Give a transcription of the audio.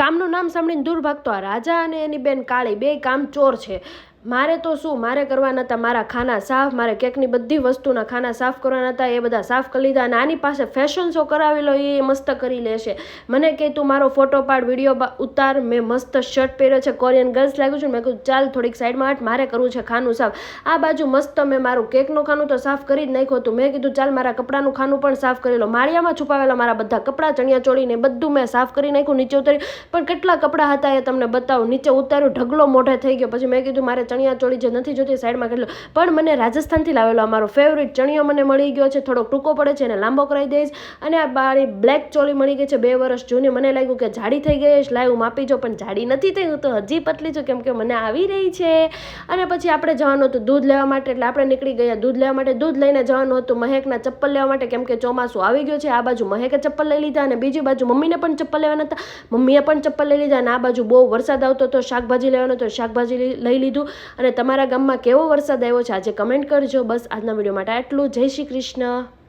કામનું નામ સાંભળીને દૂર ભાગતો આ રાજા અને એની બેન કાળી બે કામચોર છે. મારે તો શું, મારે કરવાના હતા મારા ખાના સાફ, મારે કેકની બધી વસ્તુના ખાના સાફ કરવાના હતા, એ બધા સાફ કરી લીધા. અને આની પાસે ફેશન શો કરાવેલો એ મસ્ત કરી લેશે. મને કહે તું મારો ફોટો પાડ, વિડીયો ઉતાર, મેં મસ્ત શર્ટ પહેર્યો છે, કોરિયન ગર્લ્સ લાગ્યું છે. મેં કહ્યું ચાલ થોડીક સાઈડમાં હટ, મારે કરવું છે ખાનું સાફ. આ બાજુ મસ્ત મેં મારું કેકનું ખાનું તો સાફ કરી જ નાખ્યું હતું. મેં કીધું ચાલ મારા કપડાનું ખાનું પણ સાફ કરી લો. માળિયામાં છુપાવેલા મારા બધા કપડાં, ચણિયા ચોળીને બધું મેં સાફ કરી નાખ્યું. નીચે ઉતારી પણ કેટલા કપડાં હતા એ તમને બતાવું. નીચે ઉતાર્યું, ઢગલો મોઢે થઈ ગયો. પછી મેં કીધું મારે ચણિયા ચોળી જે નથી જોતી સાઈડમાં કેટલો, પણ મને રાજસ્થાનથી લાવેલો અમારો ફેવરિટ ચણિયો મને મળી ગયો છે. થોડોક ટૂંકો પડે છે એને લાંબો કરાવી દઈશ. અને આ બારી બ્લેક ચોળી મળી ગઈ છે 2 વર્ષ જૂની. મને લાગ્યું કે જાડી થઈ ગઈ છે, લાવ્યું માપી જો, પણ જાડી નથી થઈ. હું તો હજી પતલી છું કેમ કે મને આવી રહી છે. અને પછી આપણે જવાનું હતું દૂધ લેવા માટે, એટલે આપણે નીકળી ગયા દૂધ લેવા માટે. દૂધ લઈને જવાનું હતું મહેકના ચપ્પલ લેવા માટે કેમ કે ચોમાસું આવી ગયું છે. આ બાજુ મહેકે ચપ્પલ લઈ લીધા અને બીજી બાજુ મમ્મીને પણ ચપ્પલ લેવાના હતા, મમ્મીએ પણ ચપ્પલ લઈ લીધા. અને આ બાજુ બહુ વરસાદ આવતો હતો, શાકભાજી લેવાનું તો શાકભાજી લઈ લીધું. અને તમારા ગામમાં કેવો વરસાદ આવ્યો છે આજે કમેન્ટ કરજો. બસ આજના વિડીયો માટે આટલું. જય શ્રી કૃષ્ણ.